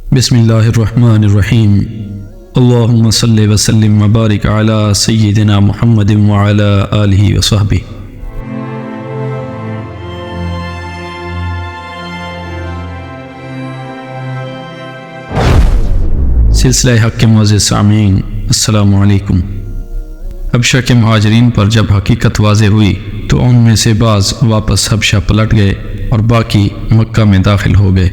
بسم اللہ الرحمن الرحیم اللہم صلی وسلم وبارک علی سیدنا محمد وعلی آلہ وصحبہ۔ سلسلہ حق کے معزز سامعین، السلام علیکم۔ حبشہ کے مہاجرین پر جب حقیقت واضح ہوئی تو ان میں سے بعض واپس حبشہ پلٹ گئے اور باقی مکہ میں داخل ہو گئے۔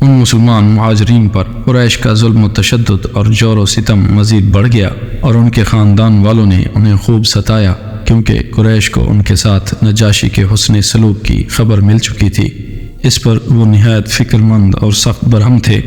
ان مسلمان مہاجرین پر قریش کا ظلم و تشدد اور جور و ستم مزید بڑھ گیا اور ان کے خاندان والوں نے انہیں خوب ستایا، کیونکہ قریش کو ان کے ساتھ نجاشی کے حسن سلوک کی خبر مل چکی تھی۔ اس پر وہ نہایت فکر مند اور سخت برہم تھے۔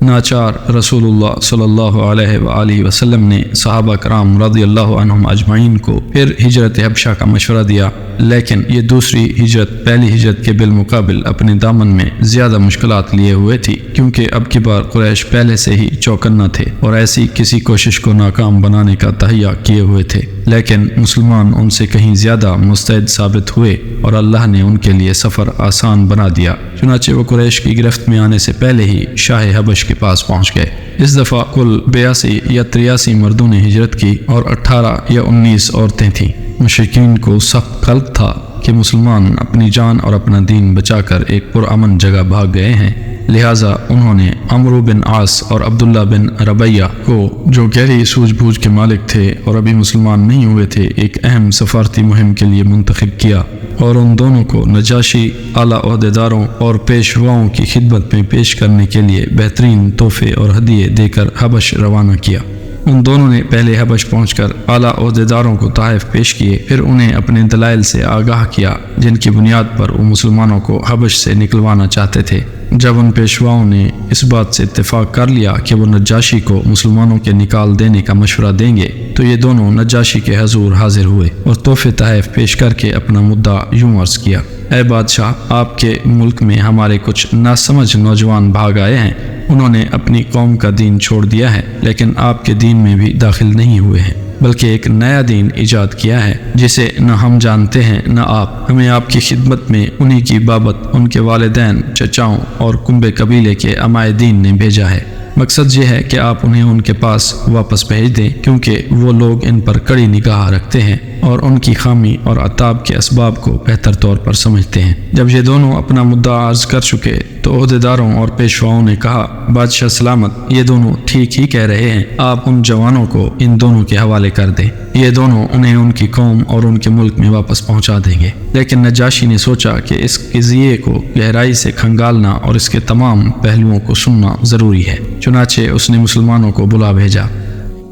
ناچار رسول اللہ صلی اللہ علیہ وآلہ وسلم نے صحابہ کرام رضی اللہ عنہم اجمعین کو پھر ہجرت حبشہ کا مشورہ دیا، لیکن یہ دوسری ہجرت پہلی ہجرت کے بالمقابل اپنے دامن میں زیادہ مشکلات لیے ہوئے تھی، کیونکہ اب کی بار قریش پہلے سے ہی چوکنا تھے اور ایسی کسی کوشش کو ناکام بنانے کا تہیہ کیے ہوئے تھے۔ لیکن مسلمان ان سے کہیں زیادہ مستعد ثابت ہوئے اور اللہ نے ان کے لیے سفر آسان بنا دیا۔ چنانچہ وہ قریش کی گرفت میں آنے سے پہلے ہی شاہ حبش کے پاس پہنچ گئے۔ اس دفعہ کل 82 یا 83 مردوں نے ہجرت کی اور 18 یا 19 عورتیں تھیں۔ مشرکین کو سخت قلق تھا کہ مسلمان اپنی جان اور اپنا دین بچا کر ایک پرامن جگہ بھاگ گئے ہیں، لہٰذا انہوں نے عمرو بن عاص اور عبداللہ بن ربیہ کو، جو گہری سوجھ بوجھ کے مالک تھے اور ابھی مسلمان نہیں ہوئے تھے، ایک اہم سفارتی مہم کے لیے منتخب کیا اور ان دونوں کو نجاشی، اعلیٰ عہدیداروں اور پیشواؤں کی خدمت میں پیش کرنے کے لیے بہترین تحفے اور ہدیے دے کر حبش روانہ کیا۔ ان دونوں نے پہلے حبش پہنچ کر اعلیٰ عہدیداروں کو تحائف پیش کیے، پھر انہیں اپنے دلائل سے آگاہ کیا جن کی بنیاد پر وہ مسلمانوں کو حبش سے نکلوانا چاہتے تھے۔ جب ان پیشواؤں نے اس بات سے اتفاق کر لیا کہ وہ نجاشی کو مسلمانوں کے نکال دینے کا مشورہ دیں گے، تو یہ دونوں نجاشی کے حضور حاضر ہوئے اور تحفے تحائف پیش کر کے اپنا مدعا یوں عرض کیا: اے بادشاہ، آپ کے ملک میں ہمارے کچھ ناسمجھ نوجوان بھاگ آئے ہیں۔ انہوں نے اپنی قوم کا دین چھوڑ دیا ہے، لیکن آپ کے دین میں بھی داخل نہیں ہوئے ہیں، بلکہ ایک نیا دین ایجاد کیا ہے جسے نہ ہم جانتے ہیں نہ آپ۔ ہمیں آپ کی خدمت میں انہی کی بابت ان کے والدین، چچاؤں اور کنبے قبیلے کے امائے دین نے بھیجا ہے۔ مقصد یہ ہے کہ آپ انہیں ان کے پاس واپس بھیج دیں، کیونکہ وہ لوگ ان پر کڑی نگاہ رکھتے ہیں اور ان کی خامی اور عتاب کے اسباب کو بہتر طور پر سمجھتے ہیں۔ جب یہ دونوں اپنا مدعا عرض کر چکے تو عہدیداروں اور پیشواؤں نے کہا: بادشاہ سلامت، یہ دونوں ٹھیک ہی کہہ رہے ہیں، آپ ان جوانوں کو ان دونوں کے حوالے کر دیں، یہ دونوں انہیں ان کی قوم اور ان کے ملک میں واپس پہنچا دیں گے۔ لیکن نجاشی نے سوچا کہ اس قضیے کو گہرائی سے کھنگالنا اور اس کے تمام پہلوؤں کو سننا ضروری ہے، چنانچہ اس نے مسلمانوں کو بلا بھیجا۔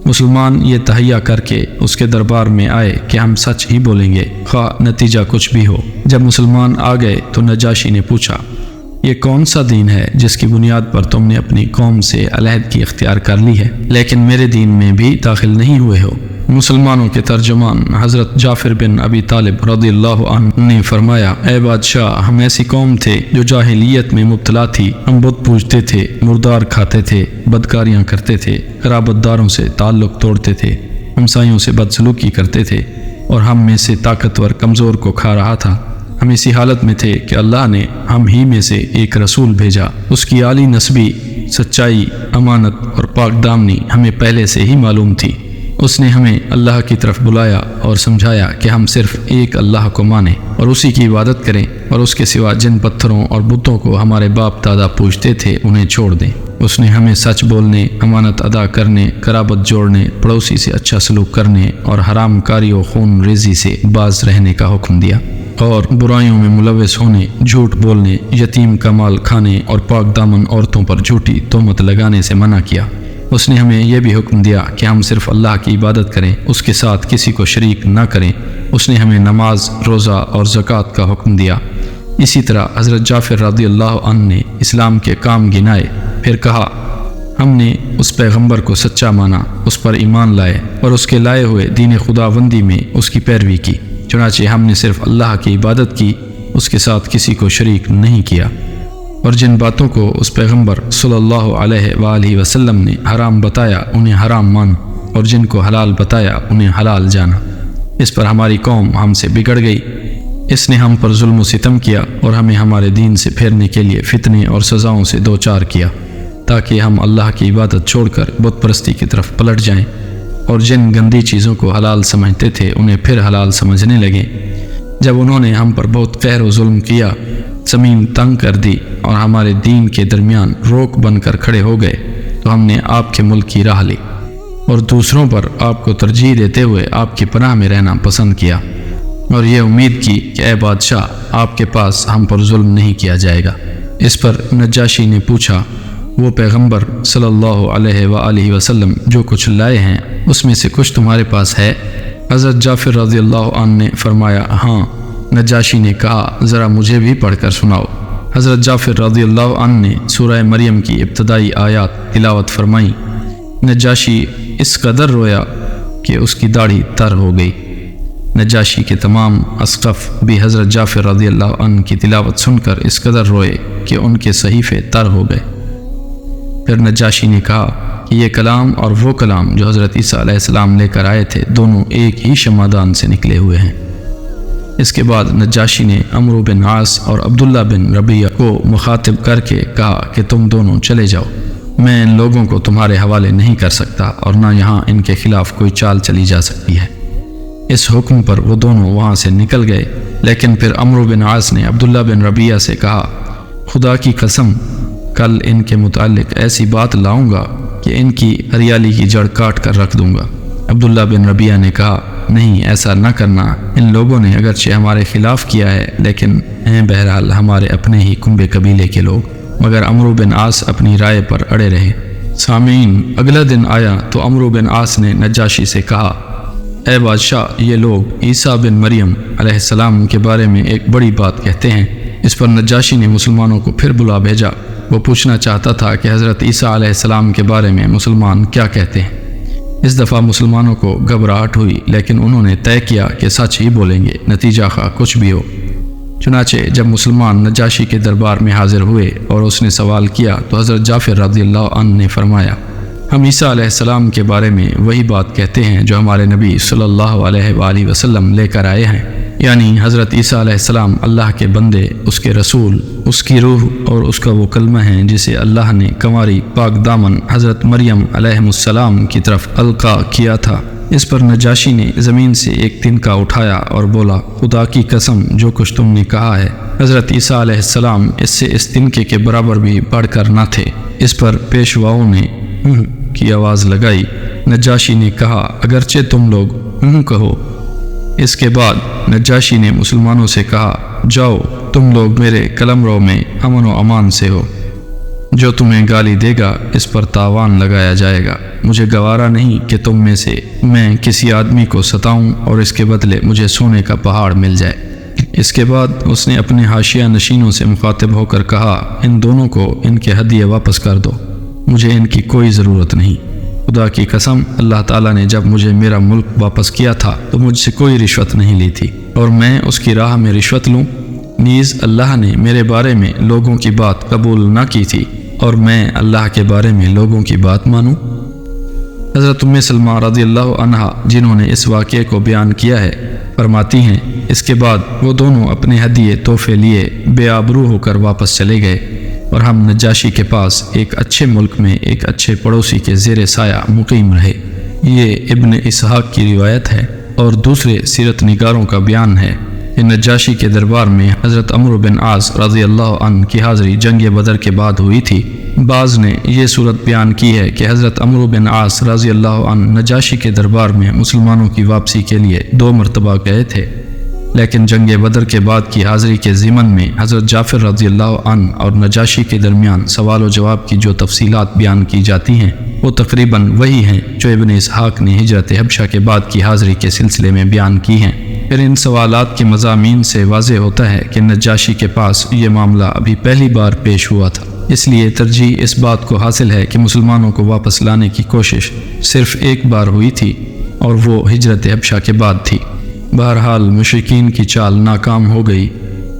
مسلمان یہ تہیہ کر کے اس کے دربار میں آئے کہ ہم سچ ہی بولیں گے، خواہ نتیجہ کچھ بھی ہو۔ جب مسلمان آ گئے تو نجاشی نے پوچھا: یہ کون سا دین ہے جس کی بنیاد پر تم نے اپنی قوم سے علیحدگی اختیار کر لی ہے، لیکن میرے دین میں بھی داخل نہیں ہوئے ہو؟ مسلمانوں کے ترجمان حضرت جعفر بن ابی طالب رضی اللہ عنہ نے فرمایا: اے بادشاہ، ہم ایسی قوم تھے جو جاہلیت میں مبتلا تھی، ہم بت پوجتے تھے، مردار کھاتے تھے، بدکاریاں کرتے تھے، قرابت داروں سے تعلق توڑتے تھے، ہمسایوں سے بدسلوکی کرتے تھے، اور ہم میں سے طاقتور کمزور کو کھا رہا تھا۔ ہم اسی حالت میں تھے کہ اللہ نے ہم ہی میں سے ایک رسول بھیجا، اس کی عالی نسبی، سچائی، امانت اور پاک دامنی ہمیں پہلے سے ہی معلوم تھی۔ اس نے ہمیں اللہ کی طرف بلایا اور سمجھایا کہ ہم صرف ایک اللہ کو مانیں اور اسی کی عبادت کریں، اور اس کے سوا جن پتھروں اور بتوں کو ہمارے باپ دادا پوجتے تھے انہیں چھوڑ دیں۔ اس نے ہمیں سچ بولنے، امانت ادا کرنے، قرابت جوڑنے، پڑوسی سے اچھا سلوک کرنے اور حرام کاری و خون ریزی سے باز رہنے کا حکم دیا، اور برائیوں میں ملوث ہونے، جھوٹ بولنے، یتیم کا مال کھانے اور پاک دامن عورتوں پر جھوٹی تہمت لگانے سے منع کیا۔ اس نے ہمیں یہ بھی حکم دیا کہ ہم صرف اللہ کی عبادت کریں، اس کے ساتھ کسی کو شریک نہ کریں۔ اس نے ہمیں نماز، روزہ اور زکوٰۃ کا حکم دیا۔ اسی طرح حضرت جعفر رضی اللہ عنہ نے اسلام کے کام گنائے، پھر کہا: ہم نے اس پیغمبر کو سچا مانا، اس پر ایمان لائے اور اس کے لائے ہوئے دین خداوندی میں اس کی پیروی کی، چنانچہ ہم نے صرف اللہ کی عبادت کی، اس کے ساتھ کسی کو شریک نہیں کیا۔ اور جن باتوں کو اس پیغمبر صلی اللہ علیہ وآلہ وسلم نے حرام بتایا انہیں حرام مان، اور جن کو حلال بتایا انہیں حلال جانا۔ اس پر ہماری قوم ہم سے بگڑ گئی، اس نے ہم پر ظلم و ستم کیا اور ہمیں ہمارے دین سے پھیرنے کے لیے فتنے اور سزاؤں سے دوچار کیا۔ تاکہ ہم اللہ کی عبادت چھوڑ کر بت پرستی کی طرف پلٹ جائیں اور جن گندی چیزوں کو حلال سمجھتے تھے انہیں پھر حلال سمجھنے لگیں۔ جب انہوں نے ہم پر بہت قہر و ظلم کیا، زمین تنگ کر دی اور ہمارے دین کے درمیان روک بن کر کھڑے ہو گئے، تو ہم نے آپ کے ملک کی راہ لی اور دوسروں پر آپ کو ترجیح دیتے ہوئے آپ کی پناہ میں رہنا پسند کیا، اور یہ امید کی کہ اے بادشاہ، آپ کے پاس ہم پر ظلم نہیں کیا جائے گا۔ اس پر نجاشی نے پوچھا، وہ پیغمبر صلی اللہ علیہ وآلہ وسلم جو کچھ لائے ہیں اس میں سے کچھ تمہارے پاس ہے؟ حضرت جعفر رضی اللہ عنہ نے فرمایا، ہاں۔ نجاشی نے کہا، ذرا مجھے بھی پڑھ کر سناؤ۔ حضرت جعفر رضی اللہ عنہ نے سورہ مریم کی ابتدائی آیات تلاوت فرمائیں۔ نجاشی اس قدر رویا کہ اس کی داڑھی تر ہو گئی۔ نجاشی کے تمام اسقف بھی حضرت جعفر رضی اللہ عنہ کی تلاوت سن کر اس قدر روئے کہ ان کے صحیفے تر ہو گئے۔ پھر نجاشی نے کہا کہ یہ کلام اور وہ کلام جو حضرت عیسیٰ علیہ السلام لے کر آئے تھے دونوں ایک ہی شمعدان سے نکلے ہوئے ہیں۔ اس کے بعد نجاشی نے عمرو بن عاص اور عبداللہ بن ربیعہ کو مخاطب کر کے کہا کہ تم دونوں چلے جاؤ، میں ان لوگوں کو تمہارے حوالے نہیں کر سکتا اور نہ یہاں ان کے خلاف کوئی چال چلی جا سکتی ہے۔ اس حکم پر وہ دونوں وہاں سے نکل گئے، لیکن پھر عمرو بن عاص نے عبداللہ بن ربیعہ سے کہا، خدا کی قسم، کل ان کے متعلق ایسی بات لاؤں گا کہ ان کی ہریالی کی جڑ کاٹ کر رکھ دوں گا۔ عبداللہ بن ربیعہ نے کہا، نہیں، ایسا نہ کرنا، ان لوگوں نے اگرچہ ہمارے خلاف کیا ہے لیکن ہیں بہرحال ہمارے اپنے ہی کنبے قبیلے کے لوگ۔ مگر عمرو بن عاص اپنی رائے پر اڑے رہے۔ سامعین، اگلا دن آیا تو عمرو بن عاص نے نجاشی سے کہا، اے بادشاہ، یہ لوگ عیسیٰ بن مریم علیہ السلام کے بارے میں ایک بڑی بات کہتے ہیں۔ اس پر نجاشی نے مسلمانوں کو پھر بلا بھیجا۔ وہ پوچھنا چاہتا تھا کہ حضرت عیسیٰ علیہ السلام کے بارے میں مسلمان کیا کہتے ہیں۔ اس دفعہ مسلمانوں کو گھبراہٹ ہوئی، لیکن انہوں نے طے کیا کہ سچ ہی بولیں گے، نتیجہ خواہ کچھ بھی ہو۔ چنانچہ جب مسلمان نجاشی کے دربار میں حاضر ہوئے اور اس نے سوال کیا تو حضرت جعفر رضی اللہ عنہ نے فرمایا، ہم عیسیٰ علیہ السلام کے بارے میں وہی بات کہتے ہیں جو ہمارے نبی صلی اللہ علیہ وآلہ وسلم لے کر آئے ہیں، یعنی حضرت عیسیٰ علیہ السلام اللہ کے بندے، اس کے رسول، اس کی روح اور اس کا وہ کلمہ ہے جسے اللہ نے کنواری پاک دامن حضرت مریم علیہ السلام کی طرف القا کیا تھا۔ اس پر نجاشی نے زمین سے ایک تنکا اٹھایا اور بولا، خدا کی قسم، جو کچھ تم نے کہا ہے، حضرت عیسیٰ علیہ السلام اس سے اس تنکے کے برابر بھی بڑھ کر نہ تھے۔ اس پر پیشواؤں نے کی آواز لگائی۔ نجاشی نے کہا، اگرچہ تم لوگ کہو۔ اس کے بعد نجاشی نے مسلمانوں سے کہا، جاؤ، تم لوگ میرے قلمرو میں امن و امان سے ہو۔ جو تمہیں گالی دے گا اس پر تاوان لگایا جائے گا۔ مجھے گوارا نہیں کہ تم میں سے میں کسی آدمی کو ستاؤں اور اس کے بدلے مجھے سونے کا پہاڑ مل جائے۔ اس کے بعد اس نے اپنے حاشیہ نشینوں سے مخاطب ہو کر کہا، ان دونوں کو ان کے ہدیے واپس کر دو، مجھے ان کی کوئی ضرورت نہیں۔ خدا کی قسم، اللہ تعالیٰ نے جب مجھے میرا ملک واپس کیا تھا تو مجھ سے کوئی رشوت نہیں لی تھی، اور میں اس کی راہ میں رشوت لوں؟ نیز اللہ نے میرے بارے میں لوگوں کی بات قبول نہ کی تھی، اور میں اللہ کے بارے میں لوگوں کی بات مانوں؟ حضرت ام سلمہ رضی اللہ عنہا، جنہوں نے اس واقعے کو بیان کیا ہے، فرماتی ہیں، اس کے بعد وہ دونوں اپنے ہدیے تحفے لیے بے آبرو ہو کر واپس چلے گئے، اور ہم نجاشی کے پاس ایک اچھے ملک میں ایک اچھے پڑوسی کے زیر سایہ مقیم رہے۔ یہ ابن اسحاق کی روایت ہے، اور دوسرے سیرت نگاروں کا بیان ہے کہ نجاشی کے دربار میں حضرت عمرو بن عاص رضی اللہ عنہ کی حاضری جنگ بدر کے بعد ہوئی تھی۔ بعض نے یہ صورت بیان کی ہے کہ حضرت عمرو بن عاص رضی اللہ عنہ نجاشی کے دربار میں مسلمانوں کی واپسی کے لیے 2 مرتبہ گئے تھے، لیکن جنگ بدر کے بعد کی حاضری کے ضمن میں حضرت جعفر رضی اللہ عنہ اور نجاشی کے درمیان سوال و جواب کی جو تفصیلات بیان کی جاتی ہیں وہ تقریباً وہی ہیں جو ابن اسحاق نے ہجرت حبشہ کے بعد کی حاضری کے سلسلے میں بیان کی ہیں۔ پھر ان سوالات کے مضامین سے واضح ہوتا ہے کہ نجاشی کے پاس یہ معاملہ ابھی پہلی بار پیش ہوا تھا، اس لیے ترجیح اس بات کو حاصل ہے کہ مسلمانوں کو واپس لانے کی کوشش صرف ایک بار ہوئی تھی، اور وہ ہجرت حبشہ کے بعد تھی۔ بہرحال مشرکین کی چال ناکام ہو گئی،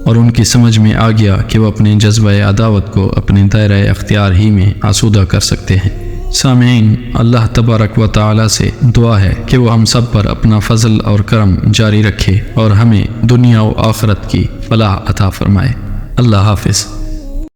اور ان کی سمجھ میں آ گیا کہ وہ اپنے جذبہ عداوت کو اپنے دائرہ اختیار ہی میں آسودہ کر سکتے ہیں۔ سامعین، اللہ تبارک و تعالی سے دعا ہے کہ وہ ہم سب پر اپنا فضل اور کرم جاری رکھے اور ہمیں دنیا و آخرت کی فلاح عطا فرمائے۔ اللہ حافظ۔